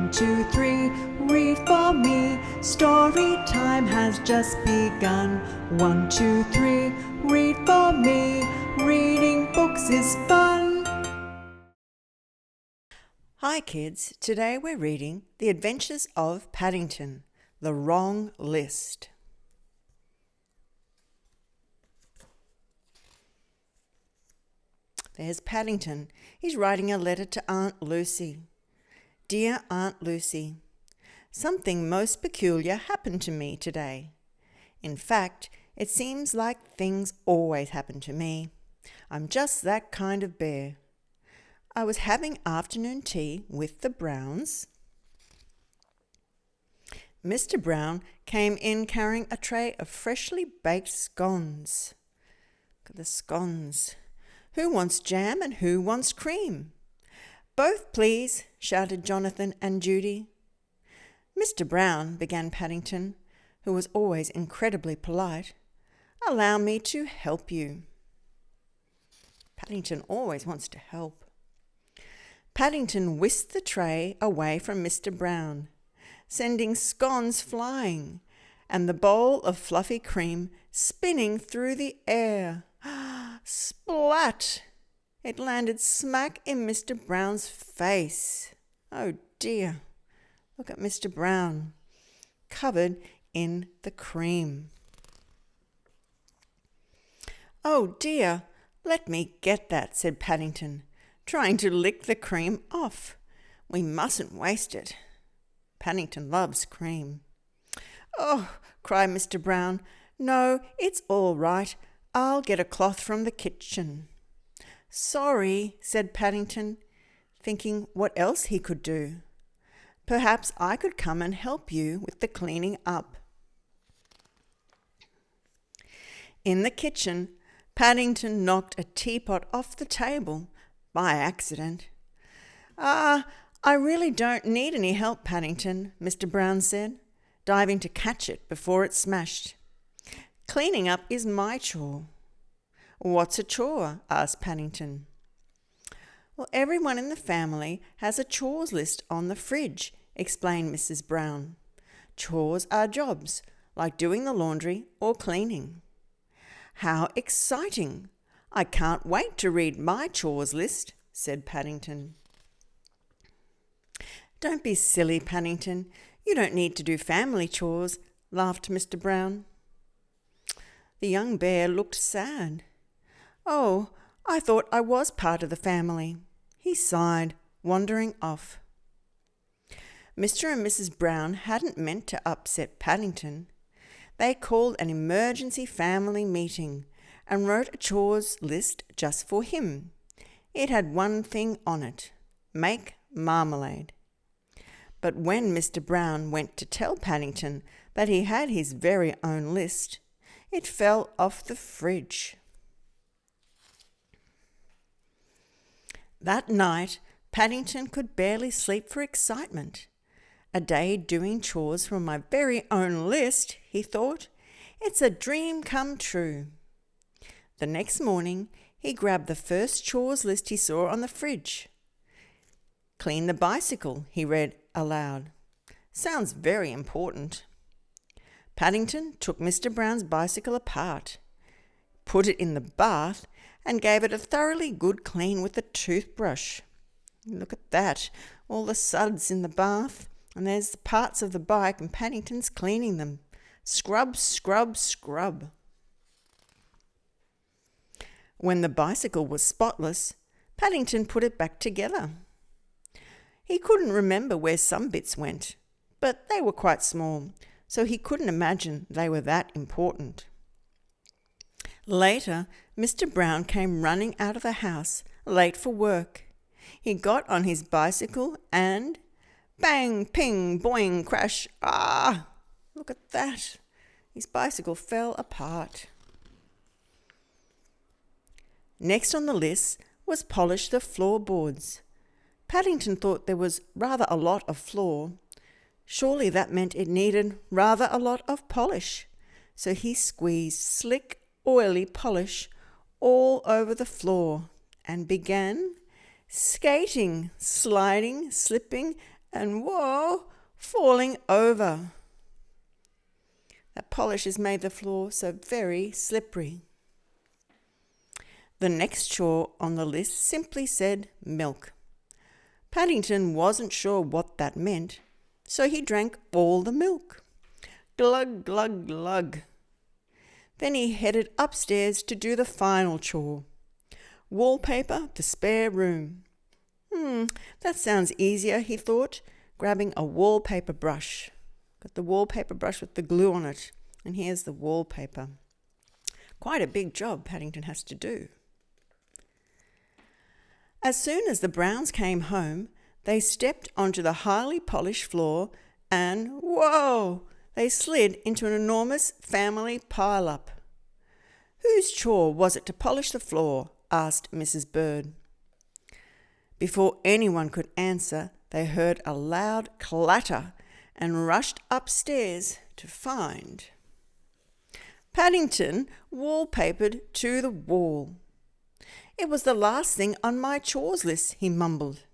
1, 2, 3, read for me. Story time has just begun. 1, 2, 3, read for me. Reading books is fun. Hi kids, today we're reading The Adventures of Paddington, the Wrong List. There's Paddington. He's writing a letter to Aunt Lucy. Dear Aunt Lucy, something most peculiar happened to me today. In fact, it seems like things always happen to me. I'm just that kind of bear. I was having afternoon tea with the Browns. Mr. Brown came in carrying a tray of freshly baked scones. Look at the scones. Who wants jam and who wants cream? Both, please, shouted Jonathan and Judy. Mr. Brown, began Paddington, who was always incredibly polite, allow me to help you. Paddington always wants to help. Paddington whisked the tray away from Mr. Brown, sending scones flying and the bowl of fluffy cream spinning through the air. Splat! It landed smack in Mr. Brown's face. Oh dear, look at Mr. Brown, covered in the cream. Oh dear, let me get that, said Paddington, trying to lick the cream off. We mustn't waste it. Paddington loves cream. Oh, cried Mr. Brown, no, it's all right. I'll get a cloth from the kitchen. Sorry, said Paddington, thinking what else he could do. Perhaps I could come and help you with the cleaning up. In the kitchen, Paddington knocked a teapot off the table by accident. I really don't need any help, Paddington, Mr. Brown said, diving to catch it before it smashed. Cleaning up is my chore. What's a chore? Asked Paddington. Well, everyone in the family has a chores list on the fridge, explained Mrs. Brown. Chores are jobs, like doing the laundry or cleaning. How exciting! I can't wait to read my chores list, said Paddington. Don't be silly, Paddington. You don't need to do family chores, laughed Mr. Brown. The young bear looked sad. Oh, I thought I was part of the family. He sighed, wandering off. Mr. and Mrs. Brown hadn't meant to upset Paddington. They called an emergency family meeting and wrote a chores list just for him. It had one thing on it: make marmalade. But when Mr. Brown went to tell Paddington that he had his very own list, it fell off the fridge. That night, Paddington could barely sleep for excitement. A day doing chores from my very own list, he thought. It's a dream come true. The next morning, he grabbed the first chores list he saw on the fridge. Clean the bicycle, he read aloud. Sounds very important. Paddington took Mr. Brown's bicycle apart, put it in the bath, and gave it a thoroughly good clean with a toothbrush. Look at that, all the suds in the bath, and there's the parts of the bike, and Paddington's cleaning them. Scrub, scrub, scrub. When the bicycle was spotless, Paddington put it back together. He couldn't remember where some bits went, but they were quite small, so he couldn't imagine they were that important. Later, Mr. Brown came running out of the house, late for work. He got on his bicycle and bang, ping, boing, crash. Ah! Look at that. His bicycle fell apart. Next on the list was polish the floorboards. Paddington thought there was rather a lot of floor. Surely that meant it needed rather a lot of polish. So he squeezed slick, oily polish all over the floor and began skating, sliding, slipping, and whoa, falling over. That polish has made the floor so very slippery. The next chore on the list simply said milk. Paddington wasn't sure what that meant, so he drank all the milk. Glug, glug, glug. Then he headed upstairs to do the final chore. Wallpaper the spare room. That sounds easier, he thought, grabbing a wallpaper brush. Got the wallpaper brush with the glue on it, and here's the wallpaper. Quite a big job Paddington has to do. As soon as the Browns came home, they stepped onto the highly polished floor and, whoa, they slid into an enormous family pile-up. Whose chore was it to polish the floor? Asked Mrs. Bird. Before anyone could answer, they heard a loud clatter and rushed upstairs to find Paddington wallpapered to the wall. It was the last thing on my chores list, he mumbled.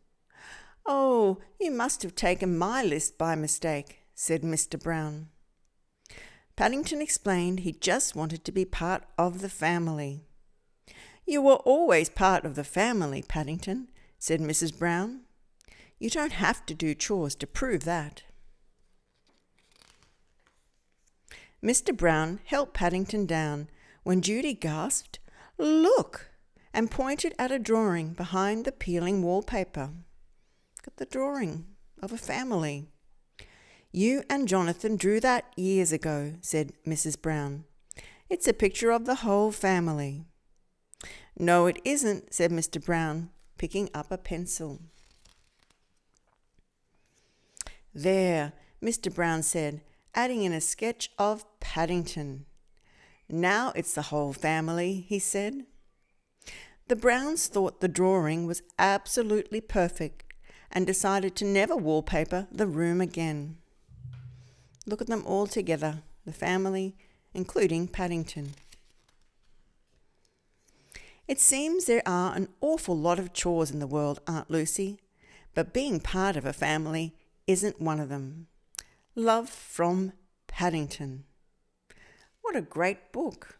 Oh, you must have taken my list by mistake, said Mr. Brown. Paddington explained he just wanted to be part of the family. You were always part of the family, Paddington, said Mrs. Brown. You don't have to do chores to prove that. Mr. Brown helped Paddington down when Judy gasped, Look! And pointed at a drawing behind the peeling wallpaper. Got the drawing of a family. You and Jonathan drew that years ago, said Mrs. Brown. It's a picture of the whole family. No, it isn't, said Mr. Brown, picking up a pencil. There, Mr. Brown said, adding in a sketch of Paddington. Now it's the whole family, he said. The Browns thought the drawing was absolutely perfect and decided to never wallpaper the room again. Look at them all together, the family, including Paddington. It seems there are an awful lot of chores in the world, Aunt Lucy, but being part of a family isn't one of them. Love from Paddington. What a great book.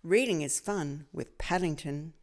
Reading is fun with Paddington.